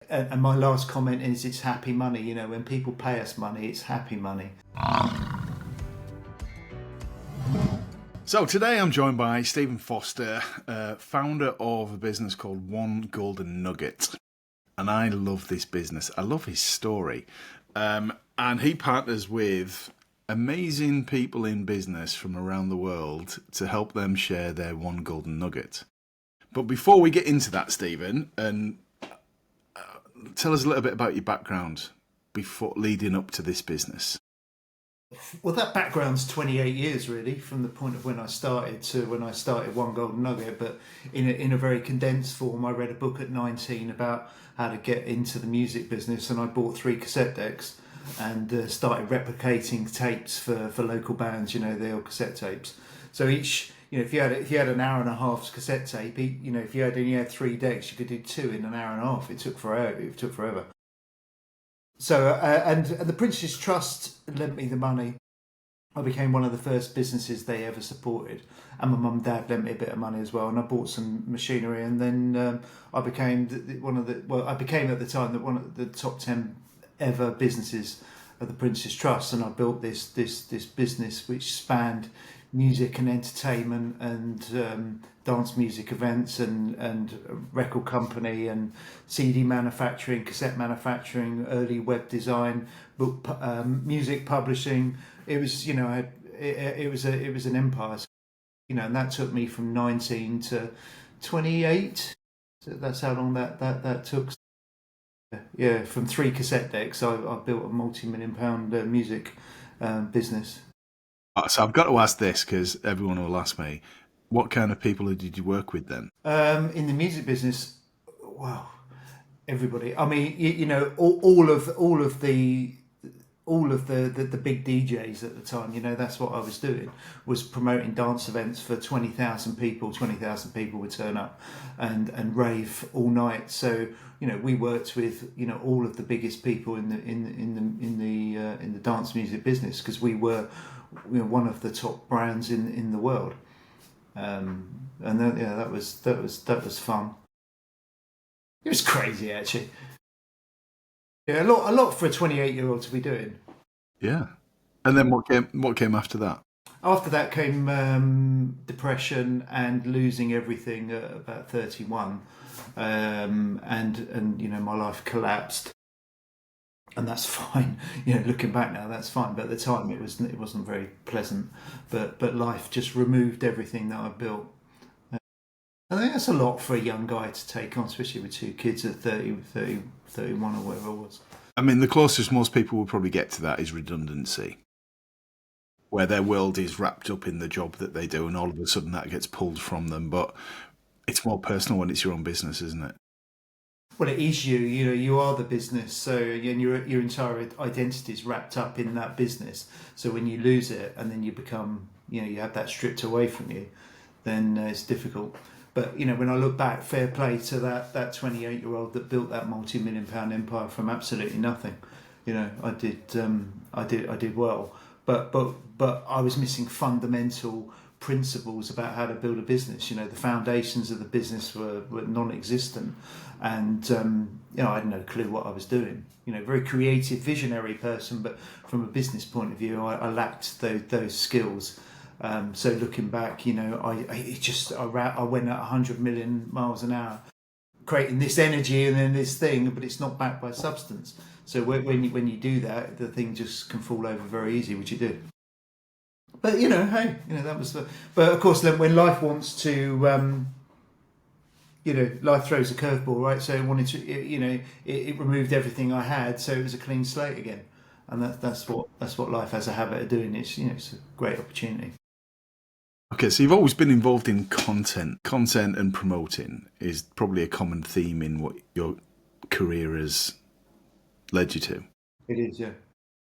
and my last comment is it's happy money. You know, when people pay us money, it's happy money. So today I'm joined by Stephen Foster, founder of a business called One Golden Nugget. And I love this business. I love his story. And he partners with amazing people in business from around the world to help them share their one golden nugget. But before we get into that, Stephen, and tell us a little bit about your background before leading up to this business. Well, that background's 28 years really, from the point of when I started to when I started One Golden Nugget. But in a very condensed form, I read a book at 19 about how to get into the music business, and I bought 3 cassette decks and started replicating tapes for local bands. You know, the old cassette tapes. So each, you know, if you had an hour and a half's cassette tape, you know, if you only had 3 decks, you could do 2 in an hour and a half. It took forever. So and the Prince's Trust lent me the money. I became one of the first businesses they ever supported, and my mum and dad lent me a bit of money as well. And I bought some machinery, and then I became I became at the time one of the top 10 ever businesses of the Prince's Trust, and I built this business which spanned music and entertainment and dance music events and record company and CD manufacturing, cassette manufacturing, early web design, book music publishing. It was, you know, it was an empire, you know, and that took me from 19 to 28. So that's how long that took. Yeah, from 3 cassette decks, I built a multi-million-pound music business. So I've got to ask this because everyone will ask me, what kind of people did you work with then? In the music business, well, everybody. I mean, you know, all of the big DJs at the time. You know, that's what I was doing, was promoting dance events for 20,000 people. 20,000 people would turn up and rave all night. So, you know, we worked with, you know, all of the biggest people in the dance music business, because we were, you know, one of the top brands in the world. And then, yeah, that was fun. It was crazy, actually. Yeah, a lot for a 28-year-old to be doing. Yeah. And then what came after that? After that came depression and losing everything at about 31, and you know, my life collapsed, and that's fine. You know, looking back now, that's fine. But at the time, it wasn't very pleasant. But life just removed everything that I built. I think that's a lot for a young guy to take on, especially with 2 kids at 30, 31 or whatever it was. I mean, the closest most people will probably get to that is redundancy, where their world is wrapped up in the job that they do, and all of a sudden that gets pulled from them. But it's more personal when it's your own business, isn't it? Well, it is you. You know, you are the business. So, and your entire identity is wrapped up in that business. So when you lose it, and then you become, you know, you have that stripped away from you, then it's difficult. But, you know, when I look back, fair play to that 28-year-old that built that multi-million-pound empire from absolutely nothing. You know, I did well. But I was missing fundamental principles about how to build a business. You know, the foundations of the business were non-existent, and you know, I had no clue what I was doing. You know, very creative, visionary person, but from a business point of view, I lacked those skills. So looking back, you know, I went at 100 million miles an hour, creating this energy and then this thing, but it's not backed by substance. So when you do that, the thing just can fall over very easy, which it did. But, you know, hey, you know, that was but of course, then when life wants to, you know, life throws a curveball, right? So it wanted to, you know, it removed everything I had, so it was a clean slate again. And that's what life has a habit of doing. It's, you know, it's a great opportunity. Okay, so you've always been involved in content. Content and promoting is probably a common theme in what your career has led you to. It is, yeah.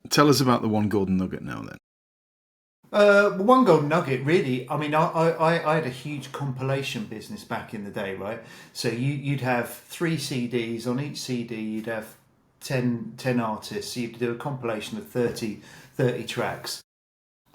Tell us about the One Golden Nugget now, then. One Golden Nugget, really. I mean, I had a huge compilation business back in the day, right? So you'd have 3 CDs. On each CD, you'd have 10 artists. You'd do a compilation of 30 tracks.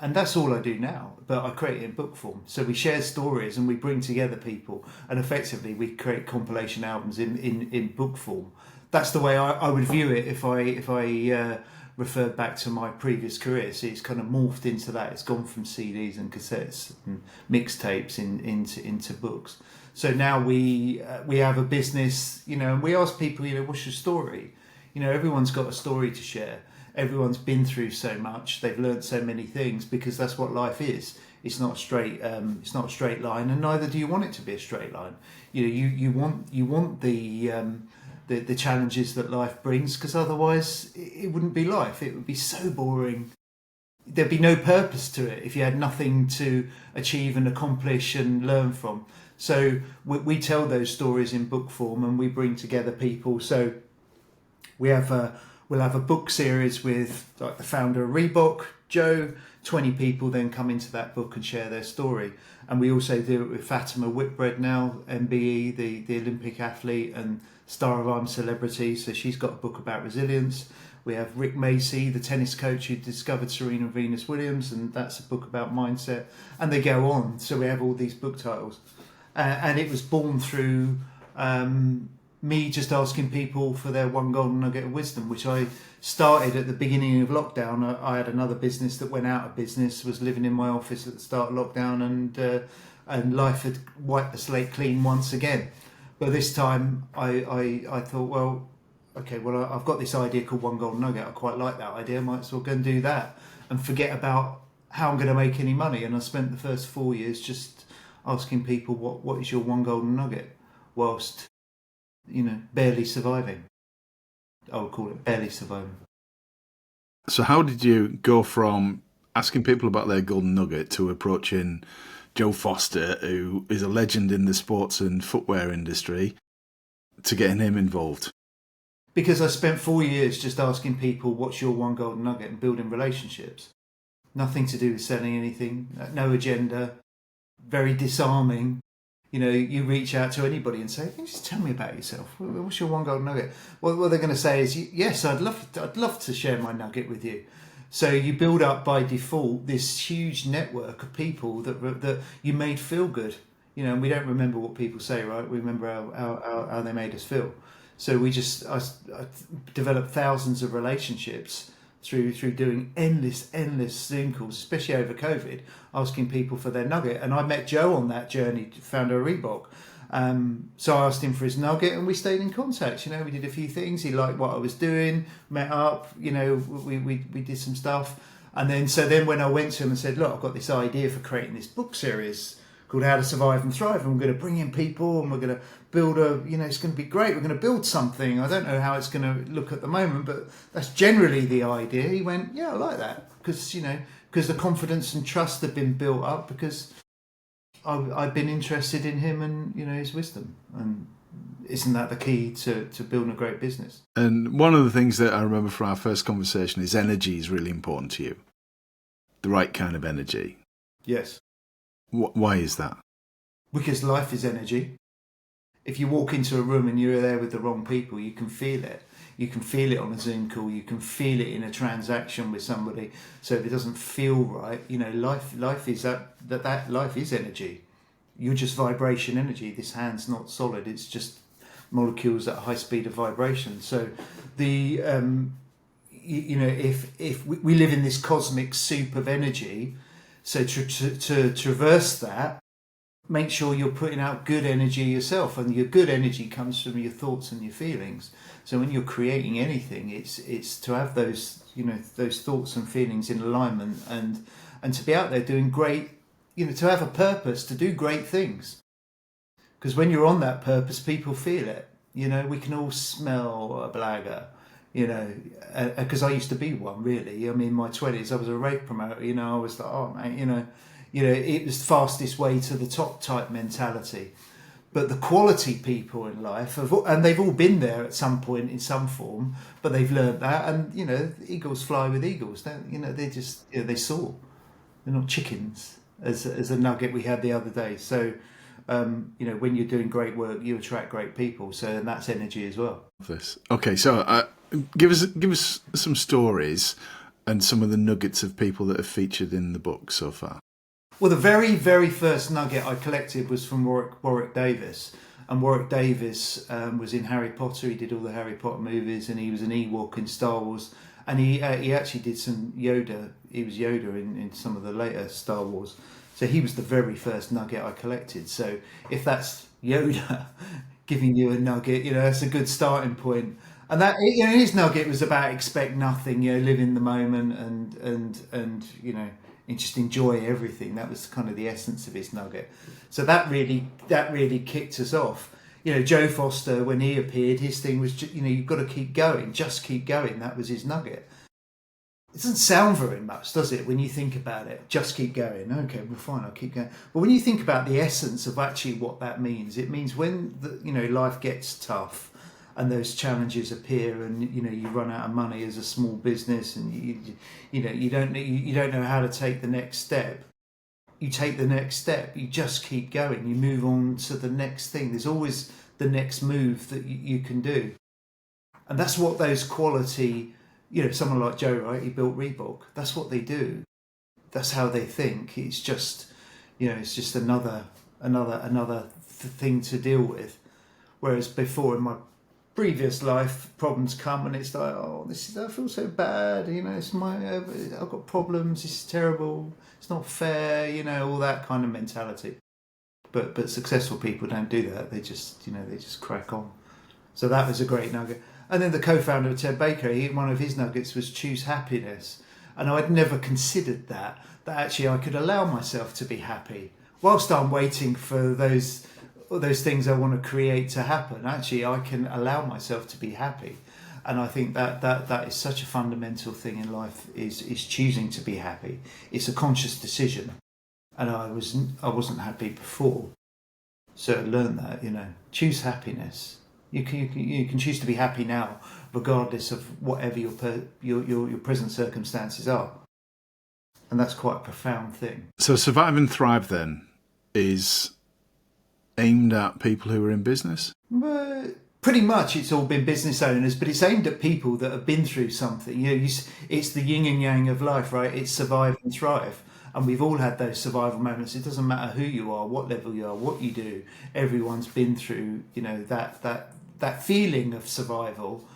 And that's all I do now, but I create it in book form. So we share stories and we bring together people, and effectively we create compilation albums in book form that's the way I would view it if I referred back to my previous career. So it's kind of morphed into that. It's gone from CDs and cassettes and mixtapes into books. So now we have a business, and we ask people, what's your story? Everyone's got a story to share. Everyone's been through so much. They've learned so many things, because that's what life is. It's not a straight. It's not a straight line, and neither do you want it to be a straight line. You want the challenges that life brings, because otherwise it wouldn't be life. It would be so boring. There'd be no purpose to it if you had nothing to achieve and accomplish and learn from. So we tell those stories in book form, and we bring together people. So we'll have a book series with like the founder of Reebok, Joe. 20 people then come into that book and share their story. And we also do it with Fatima Whitbread now, MBE, the Olympic athlete and Star of I'm Celebrity. So she's got a book about resilience. We have Rick Macy, the tennis coach who discovered Serena Venus Williams, and that's a book about mindset. And they go on. So we have all these book titles. And it was born through me just asking people for their one golden nugget of wisdom, which I started at the beginning of lockdown. I had another business that went out of business, was living in my office at the start of lockdown, and life had wiped the slate clean once again. But this time I thought, I've got this idea called One Golden Nugget. I quite like that idea. I might as well go and do that and forget about how I'm going to make any money. And I spent the first 4 years just asking people, what is your one golden nugget, whilst barely surviving. I would call it barely surviving. So how did you go from asking people about their golden nugget to approaching Joe Foster, who is a legend in the sports and footwear industry, to getting him involved? Because I spent 4 years just asking people, what's your one golden nugget, and building relationships. Nothing to do with selling anything, no agenda, very disarming. You reach out to anybody and say, just tell me about yourself. What's your one golden nugget? What they're going to say is, yes, I'd love to share my nugget with you. So you build up by default this huge network of people that you made feel good. And we don't remember what people say, right? We remember how they made us feel. So I developed thousands of relationships through doing endless Zoom calls, especially over COVID, asking people for their nugget. And I met Joe on that journey, founder of Reebok. So I asked him for his nugget, and we stayed in contact. We did a few things. He liked what I was doing, met up, we did some stuff. And then when I went to him and said, look, I've got this idea for creating this book series called How to Survive and Thrive, and we're going to bring in people, and we're going to build it's going to be great. We're going to build something. I don't know how it's going to look at the moment, but that's generally the idea. He went, yeah, I like that, because the confidence and trust had been built up, because I've been interested in him and his wisdom. And isn't that the key to building a great business? And one of the things that I remember from our first conversation is energy is really important to you. The right kind of energy. Yes. Why is that? Because life is energy. If you walk into a room and you're there with the wrong people, you can feel it. You can feel it on a Zoom call. You can feel it in a transaction with somebody. So if it doesn't feel right, life is that life is energy. You're just vibration energy. This hand's not solid. It's just molecules at a high speed of vibration. So the if we live in this cosmic soup of energy, so to traverse that, make sure you're putting out good energy yourself, and your good energy comes from your thoughts and your feelings. So when you're creating anything, it's to have those those thoughts and feelings in alignment, and to be out there doing great, to have a purpose, to do great things. Because when you're on that purpose, people feel it. We can all smell a blagger. Because I used to be one, really. In my 20s, I was a rave promoter. I was like, oh man, it was the fastest way to the top type mentality. But the quality people in life, and they've all been there at some point in some form, but they've learned that. And eagles fly with eagles. They just they soar. They're not chickens, as a nugget we had the other day. So when you're doing great work, you attract great people. So and that's energy as well. Okay, so give us some stories and some of the nuggets of people that have featured in the book so far. Well, the very, very first nugget I collected was from Warwick Davis. And Warwick Davis was in Harry Potter. He did all the Harry Potter movies, and he was an Ewok in Star Wars. And he actually did some Yoda. He was Yoda in some of the later Star Wars. So he was the very first nugget I collected. So if that's Yoda giving you a nugget, that's a good starting point. And that, his nugget was about expect nothing, live in the moment and and just enjoy everything. That was kind of the essence of his nugget. So that really kicked us off. Joe Foster, when he appeared, his thing was, you've got to keep going, just keep going. That was his nugget. It doesn't sound very much, does it, when you think about it? Just keep going. Okay, well, fine, I'll keep going. But when you think about the essence of actually what that means, it means when life gets tough and those challenges appear, and you run out of money as a small business, and you don't know how to take the next step. You take the next step. You just keep going. You move on to the next thing. There's always the next move that you can do, and that's what those quality. Someone like Joe, right? He built Reebok. That's what they do. That's how they think. It's just, it's just another thing to deal with. Whereas before, in my previous life, problems come and it's like, I feel so bad. I've got problems. This is terrible. It's not fair. All that kind of mentality. But successful people don't do that. They just crack on. So that was a great nugget. And then the co-founder of Ted Baker, one of his nuggets was choose happiness. And I'd never considered that actually I could allow myself to be happy. Whilst I'm waiting for those things I want to create to happen, actually I can allow myself to be happy. And I think that is such a fundamental thing in life, is choosing to be happy. It's a conscious decision. And I wasn't happy before. So I learned that, choose happiness. You can choose to be happy now, regardless of whatever your present circumstances are, and that's quite a profound thing. So, Survive and Thrive then is aimed at people who are in business. Pretty much, it's all been business owners, but it's aimed at people that have been through something. It's the yin and yang of life, right? It's survive and thrive. And we've all had those survival moments. It doesn't matter who you are, what level you are, what you do. Everyone's been through, that feeling of survival,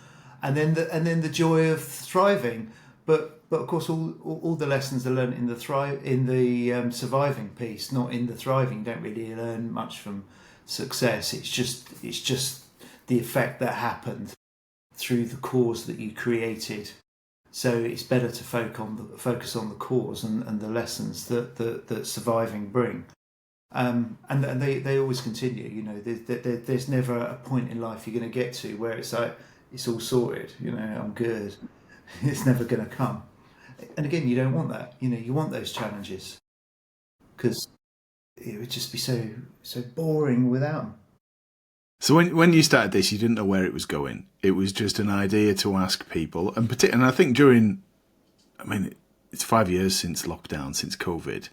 and then the joy of thriving. But of course, all the lessons are learned in the surviving piece, not in the thriving. You don't really learn much from success. It's just the effect that happened through the cause that you created. So it's better to focus on the cause and the lessons that surviving bring. And they always continue. There's never a point in life you're going to get to where it's like, it's all sorted, I'm good. It's never going to come. And again, you don't want that. You want those challenges, because it would just be so boring without them. So when you started this, you didn't know where it was going. It was just an idea to ask people, and I think it's 5 years since lockdown, since COVID.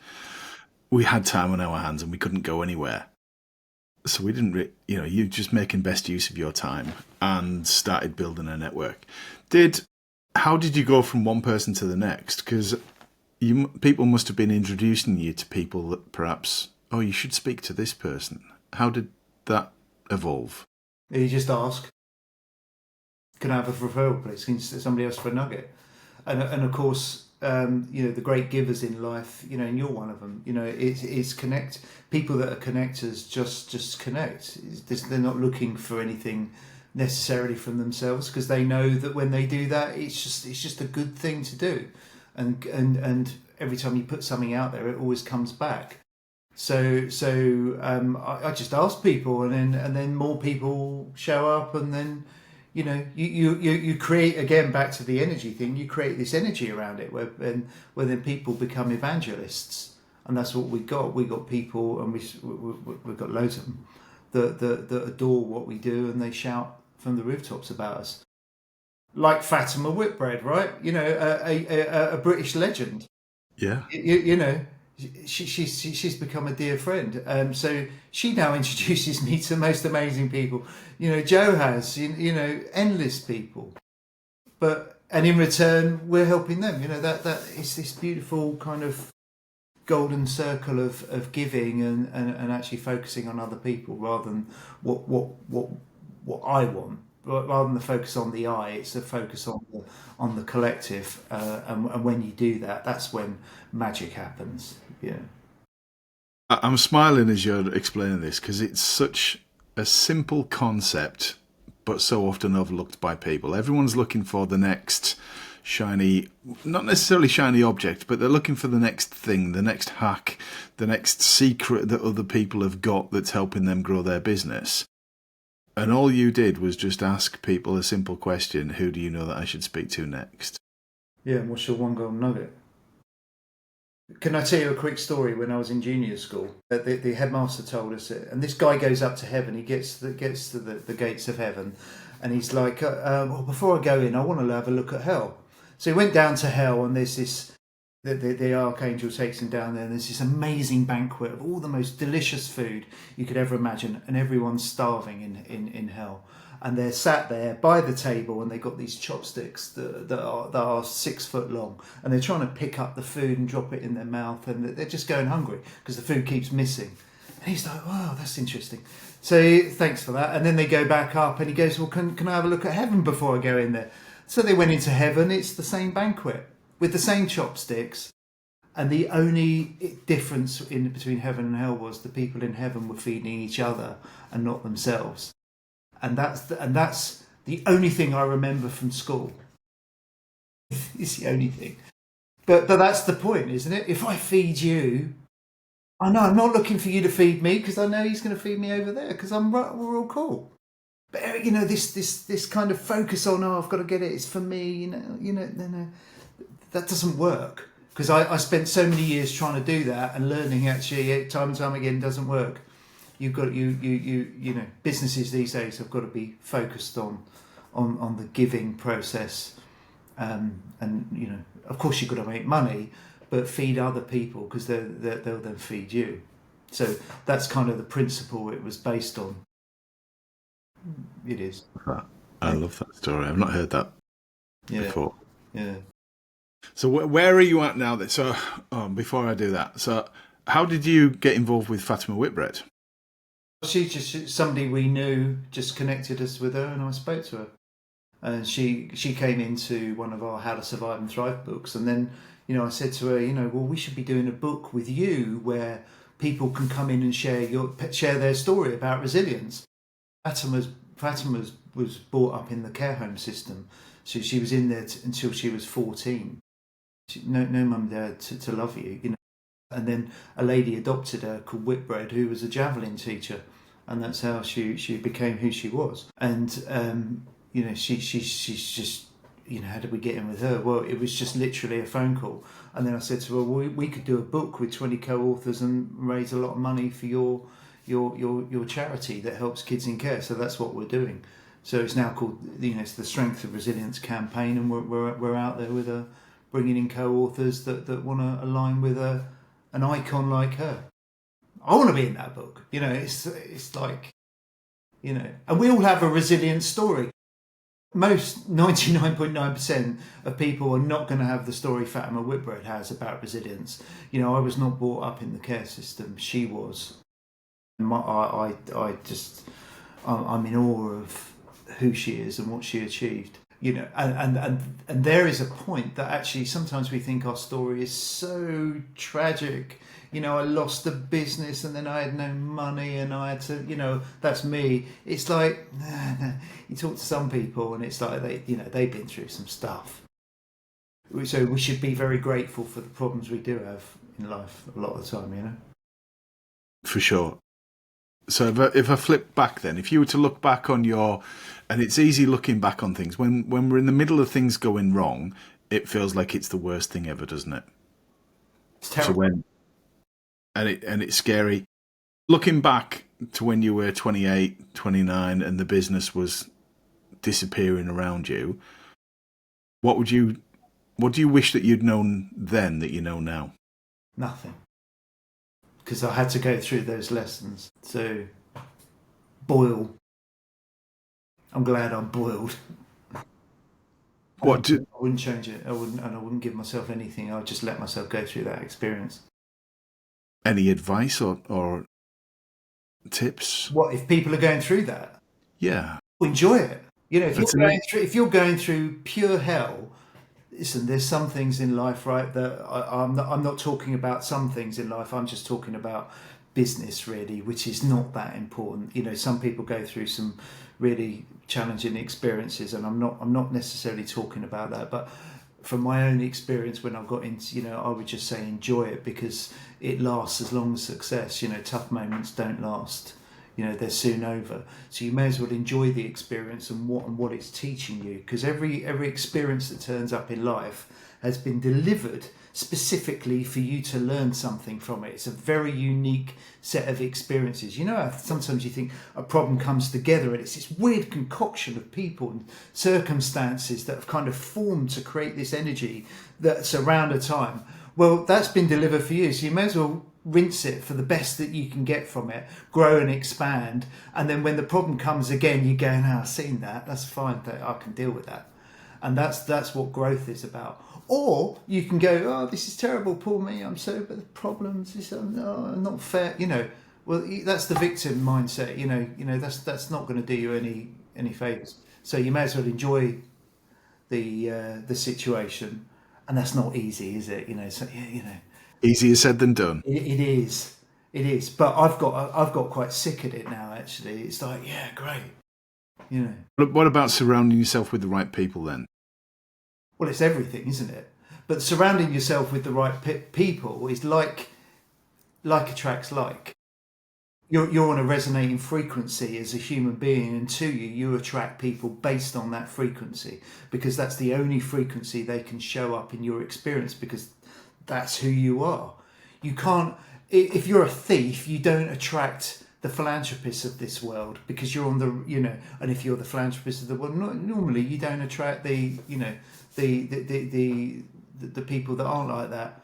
We had time on our hands and we couldn't go anywhere. So we didn't, you just making best use of your time and started building a network. How did you go from one person to the next? Because people must have been introducing you to people that perhaps, you should speak to this person. How did that evolve? You just ask, can I have a referral, please? Can somebody else for a nugget? And of course, the great givers in life, and you're one of them. It's connect. People that are connectors just connect. They're not looking for anything necessarily from themselves, because they know that when they do that, it's just a good thing to do. And every time you put something out there, it always comes back. So I just ask people, and then more people show up, and then you create, again, back to the energy thing. You create this energy around it where then people become evangelists, and that's what we got. We got people, and we've got loads of them that adore what we do, and they shout from the rooftops about us. Like Fatima Whitbread, right? A British legend. Yeah. She's become a dear friend. So she now introduces me to the most amazing people. Joe has, endless people. And in return, we're helping them. That it's this beautiful kind of golden circle of giving and actually focusing on other people rather than what I want. Rather than the focus on the I, it's a focus on the collective, and when you do that, that's when magic happens. Yeah. I'm smiling as you're explaining this because it's such a simple concept, but so often overlooked by people. Everyone's looking for the next shiny, not necessarily shiny object, but they're looking for the next thing, the next hack, the next secret that other people have got that's helping them grow their business. And all you did was just ask people a simple question: who do you know that I should speak to next? Yeah, and what's your one golden nugget? Can I tell you a quick story? When I was in junior school, the headmaster told us it, and this guy goes up to heaven. He gets to the gates of heaven, and he's like, well, before I go in, I want to have a look at hell. So he went down to hell, and there's this. The archangel takes him down there, and there's this amazing banquet of all the most delicious food you could ever imagine, and everyone's starving in hell. And they're sat there by the table, and they've got these chopsticks that are 6 foot long, and they're trying to pick up the food and drop it in their mouth, and they're just going hungry because the food keeps missing. And he's like, wow, that's interesting. So thanks for that. And then they go back up, and he goes, well, can I have a look at heaven before I go in there? So they went into heaven. It's the same banquet with the same chopsticks, and the only difference between heaven and hell was the people in heaven were feeding each other and not themselves. And that's the only thing I remember from school. It's the only thing. But that's the point, isn't it? If I feed you, I know I'm not looking for you to feed me because I know he's going to feed me over there because we're all cool. But this kind of focus on, oh, I've got to get it. It's for me. No. That doesn't work, because I spent so many years trying to do that and learning actually time and time again doesn't work. You've got businesses these days have got to be focused on the giving process, and of course you've got to make money, but feed other people because they'll then feed you. So that's kind of the principle it was based on. It is. I love that story. I've not heard that before. Yeah. So where are you at now then? So before I do that, so how did you get involved with Fatima Whitbread? She's just somebody we knew, just connected us with her, and I spoke to her. And she came into one of our How to Survive and Thrive books, and then I said to her, well, we should be doing a book with you where people can come in and share their story about resilience. Fatima was brought up in the care home system, so she was in there until she was 14. No mum there to love you, And then a lady adopted her called Whitbread, who was a javelin teacher, and that's how she became who she was. And she's just, how did we get in with her? Well, it was just literally a phone call, and then I said to her, well, we could do a book with 20 co-authors and raise a lot of money for your charity that helps kids in care. So that's what we're doing. So it's now called, it's the Strength of Resilience campaign, and we're out there with her, bringing in co-authors that want to align with an icon like her. I want to be in that book. It's like, and we all have a resilient story. Most 99.9% of people are not going to have the story Fatima Whitbread has about resilience. I was not brought up in the care system. She was. I'm in awe of who she is and what she achieved. And there is a point that actually sometimes we think our story is so tragic. I lost the business and then I had no money and I had to, that's me. It's like, you talk to some people and it's like they've been through some stuff. So we should be very grateful for the problems we do have in life a lot of the time, For sure. So if I flip back then, if you were to look back on and it's easy looking back on things, when we're in the middle of things going wrong, it feels like it's the worst thing ever, doesn't it? It's terrible. And it's scary. Looking back to when you were 28, 29 and the business was disappearing around you, what do you wish that you'd known then that you know now? Nothing. Because I had to go through those lessons. So, boil. I'm glad I'm boiled. I wouldn't change it. I wouldn't give myself anything. I would just let myself go through that experience. Any advice or tips? What if people are going through that? Yeah. Enjoy it. That's If you're going through pure hell, listen. There's some things in life, right? That I'm not talking about some things in life. I'm just talking about business, really, which is not that important. Some people go through some really challenging experiences, and I'm not necessarily talking about that, but from my own experience when I got into, I would just say enjoy it, because it lasts as long as success. Tough moments don't last. They're soon over. So you may as well enjoy the experience and what it's teaching you, because every experience that turns up in life has been delivered specifically for you to learn something from it. It's a very unique set of experiences. How sometimes you think a problem comes together and it's this weird concoction of people and circumstances that have kind of formed to create this energy that's around a time. Well, that's been delivered for you, so you may as well rinse it for the best that you can get from it, grow and expand, and then when the problem comes again, you go, I've seen that, that's fine, I can deal with that. And that's what growth is about. Or you can go, this is terrible, poor me, I'm so bad with problems, not fair. Well, that's the victim mindset. That's not going to do you any favors. So you may as well enjoy the situation, and that's not easy, is it? Easier said than done. It is. But I've got quite sick at it now. Actually, it's like, yeah, great. What about surrounding yourself with the right people then? Well, it's everything, isn't it? But surrounding yourself with the right people is like attracts like. You're on a resonating frequency as a human being, and to you attract people based on that frequency, because that's the only frequency they can show up in your experience, because that's who you are. You can't. If you're a thief, you don't attract the philanthropists of this world, because you're on the, and if you're the philanthropist of the world, normally you don't attract the people that aren't like that.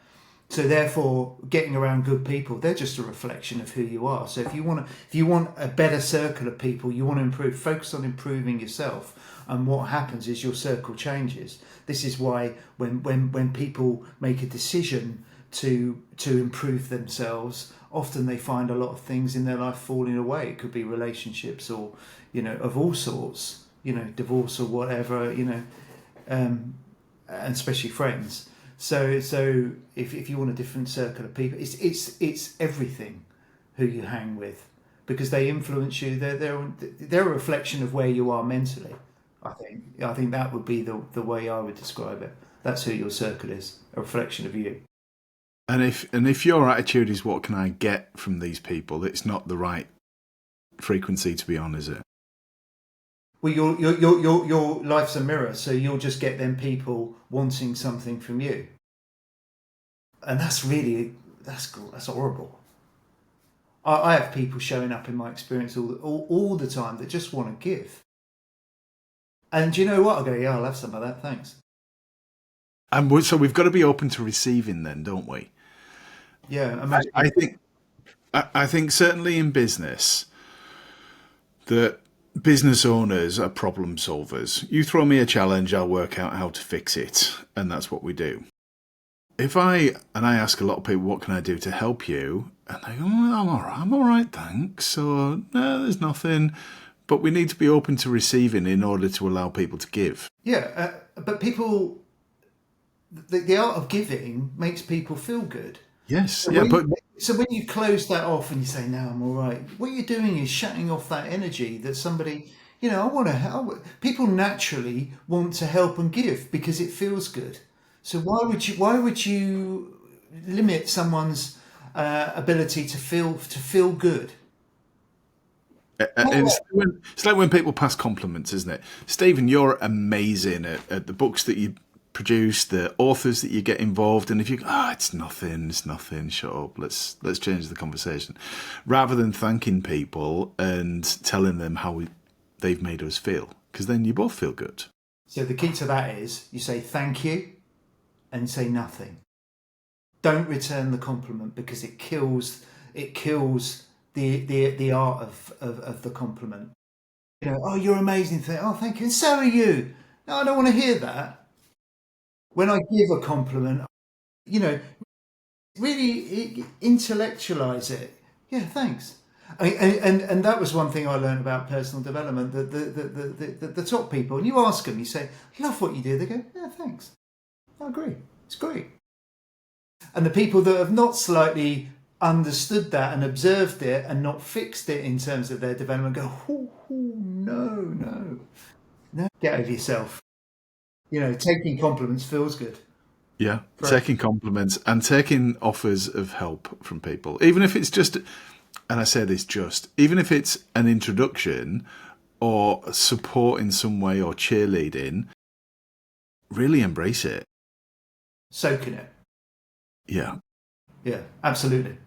So therefore, getting around good people, they're just a reflection of who you are. So if you want a better circle of people, you want to improve, focus on improving yourself. And what happens is your circle changes. This is why when people make a decision to improve themselves, often they find a lot of things in their life falling away. It could be relationships, or of all sorts, divorce or whatever, and especially friends. So if you want a different circle of people, it's everything who you hang with, because they influence you. They're a reflection of where you are mentally. I think that would be the way I would describe it. That's who your circle is, a reflection of you. And if your attitude is, what can I get from these people, it's not the right frequency to be on, is it? Well, your life's a mirror, so you'll just get them people wanting something from you, and that's horrible. I have people showing up in my experience all the time that just want to give, and do you know what? I go, yeah, I'll have some of that, thanks. And so we've got to be open to receiving, then, don't we? Yeah, I think certainly in business that business owners are problem solvers. You throw me a challenge, I'll work out how to fix it, and that's what we do. I ask a lot of people, what can I do to help you? And they go, I'm all right, thanks. So no, there's nothing. But we need to be open to receiving in order to allow people to give. Yeah, but people, the art of giving makes people feel good. Yes, So when you close that off and you say, no, I'm all right, what you're doing is shutting off that energy that somebody, I want to help. People naturally want to help and give because it feels good. So why would you limit someone's ability to feel good? It's like when people pass compliments, isn't it? Stephen, you're amazing at the books that you produce, the authors that you get involved in. If you go, it's nothing, shut up, let's change the conversation, rather than thanking people and telling them how they've made us feel, because then you both feel good. So the key to that is you say thank you and say nothing. Don't return the compliment, because it kills the art of the compliment. You're amazing. Oh, thank you. And so are you. No, I don't want to hear that. When I give a compliment, really intellectualize it. Yeah, thanks. And that was one thing I learned about personal development. The top people, and you ask them, you say, "Love what you do." They go, "Yeah, thanks. I agree. It's great." And the people that have not slightly understood that and observed it and not fixed it in terms of their development go, "Oh, no, get over yourself." Taking compliments feels good. Yeah, Right. taking compliments and taking offers of help from people, even if it's just, and I say this even if it's an introduction or support in some way or cheerleading, really embrace it. Soaking it. Yeah. Yeah, absolutely.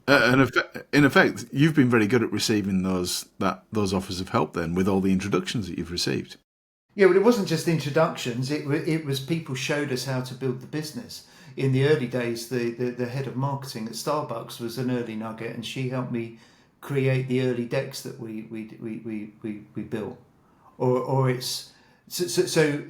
And in effect, you've been very good at receiving those offers of help then with all the introductions that you've received. Yeah, but it wasn't just introductions. It was people showed us how to build the business. In the early days, the head of marketing at Starbucks was an early nugget, and she helped me create the early decks that we built. Or it's so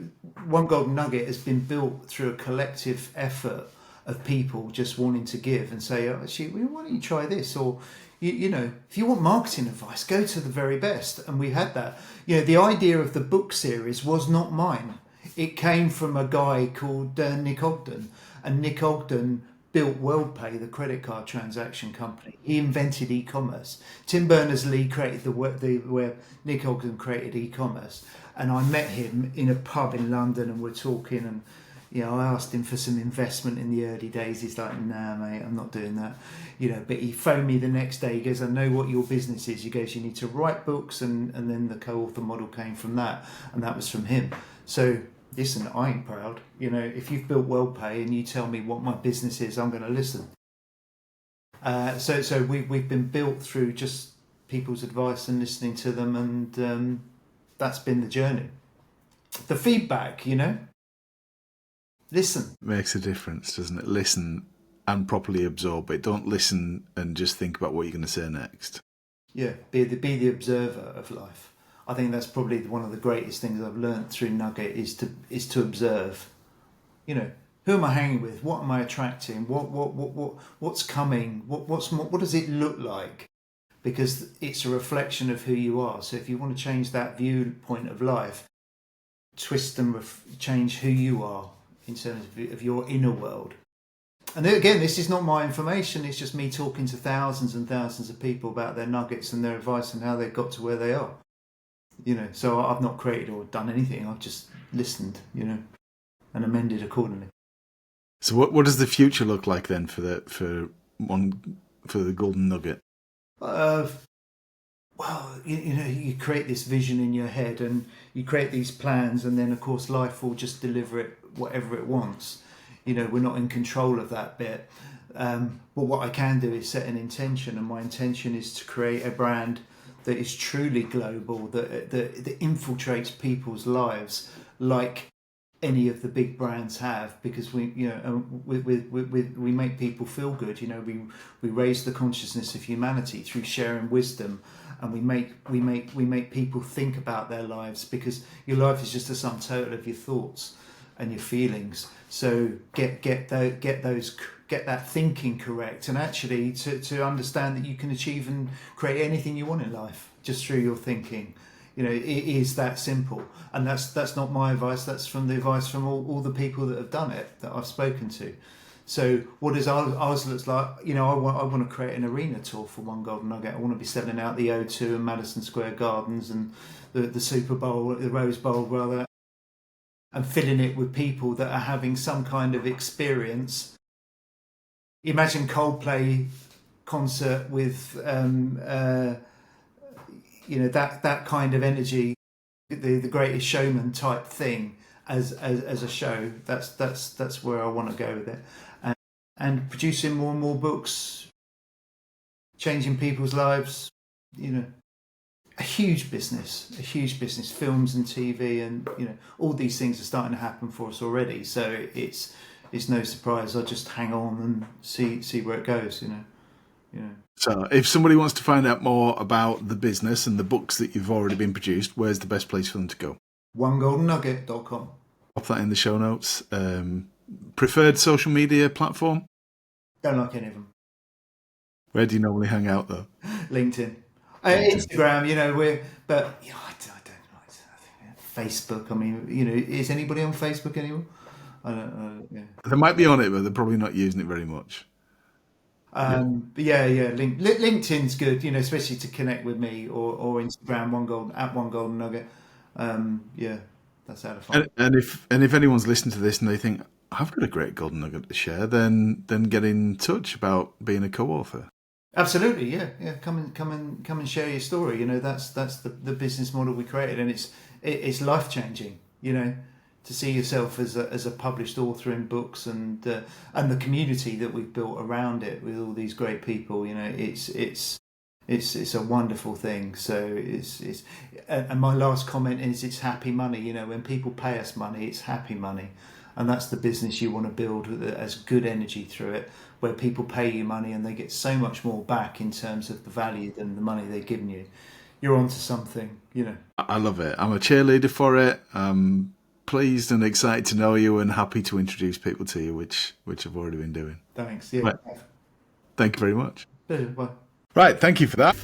One Golden Nugget has been built through a collective effort of people just wanting to give and say, "Oh, actually, why don't you try this?" Or if you want marketing advice, go to the very best. And we had that. The idea of the book series was not mine. It came from a guy called Nick Ogden, and Nick Ogden built WorldPay, the credit card transaction company. He invented e-commerce. Tim Berners-Lee created the web. Nick Ogden created e-commerce, and I met him in a pub in London, and we're talking, and I asked him for some investment in the early days. He's like, "Nah, mate, I'm not doing that." But he phoned me the next day. He goes, "I know what your business is." He goes, "You need to write books," and then the co-author model came from that, and that was from him. So listen, I ain't proud. If you've built WellPay and you tell me what my business is, I'm going to listen. So we've been built through just people's advice and listening to them, and that's been the journey. The feedback, listen. Makes a difference, doesn't it? Listen and properly absorb it. Don't listen and just think about what you're going to say next. Yeah, be the observer of life. I think that's probably one of the greatest things I've learned through Nugget is to observe. Who am I hanging with? What am I attracting? What's coming? What does it look like? Because it's a reflection of who you are. So if you want to change that viewpoint of life, twist and change who you are in terms of your inner world. And then again, this is not my information. It's just me talking to thousands and thousands of people about their nuggets and their advice and how they got to where they are. So I've not created or done anything. I've just listened, and amended accordingly. So what does the future look like then for the Golden Nugget? Well, you create this vision in your head and you create these plans, and then of course life will just deliver it whatever it wants. We're not in control of that bit. But what I can do is set an intention, and my intention is to create a brand that is truly global, that infiltrates people's lives like any of the big brands have, because we make people feel good. We raise the consciousness of humanity through sharing wisdom, and we make people think about their lives, because your life is just a sum total of your thoughts and your feelings. So get that thinking correct, and actually to understand that you can achieve and create anything you want in life just through your thinking. It is that simple, and that's not my advice. That's from the advice from all the people that have done it, that I've spoken to. So what does ours looks like? I want to create an arena tour for One Golden Nugget. I want to be selling out the O2 and Madison Square Gardens and the Super Bowl, the Rose Bowl rather, and filling it with people that are having some kind of experience. Imagine Coldplay concert with that kind of energy, the Greatest Showman type thing as a show. That's where I want to go with it, and producing more and more books, changing people's lives. A huge business, films and TV, and all these things are starting to happen for us already. So it's no surprise. I just hang on and see where it goes. So if somebody wants to find out more about the business and the books that you've already been produced, where's the best place for them to go? OneGoldenNugget.com. Pop that in the show notes. Preferred social media platform? Don't like any of them. Where do you normally hang out though? LinkedIn, Instagram. But I don't like Facebook. I mean, is anybody on Facebook anymore? I don't know. Yeah. They might be on it, but they're probably not using it very much. But yeah. LinkedIn's good, especially to connect with me, or Instagram, One Golden Nugget. Yeah, that's how to find. And if anyone's listening to this and they think I've got a great golden nugget to share, then get in touch about being a co-author. Absolutely, yeah. Come and share your story. That's the business model we created, and it's life changing. To see yourself as a published author in books, and the community that we've built around it with all these great people. It's a wonderful thing. So and my last comment is it's happy money. When people pay us money, it's happy money, and that's the business you want to build as good energy through it, where people pay you money and they get so much more back in terms of the value than the money they're giving you. You're onto something. I love it. I'm a cheerleader for it. Pleased and excited to know you, and happy to introduce people to you, which I've already been doing. Thanks. Yeah. Right. Thank you very much. Bye. Right, thank you for that.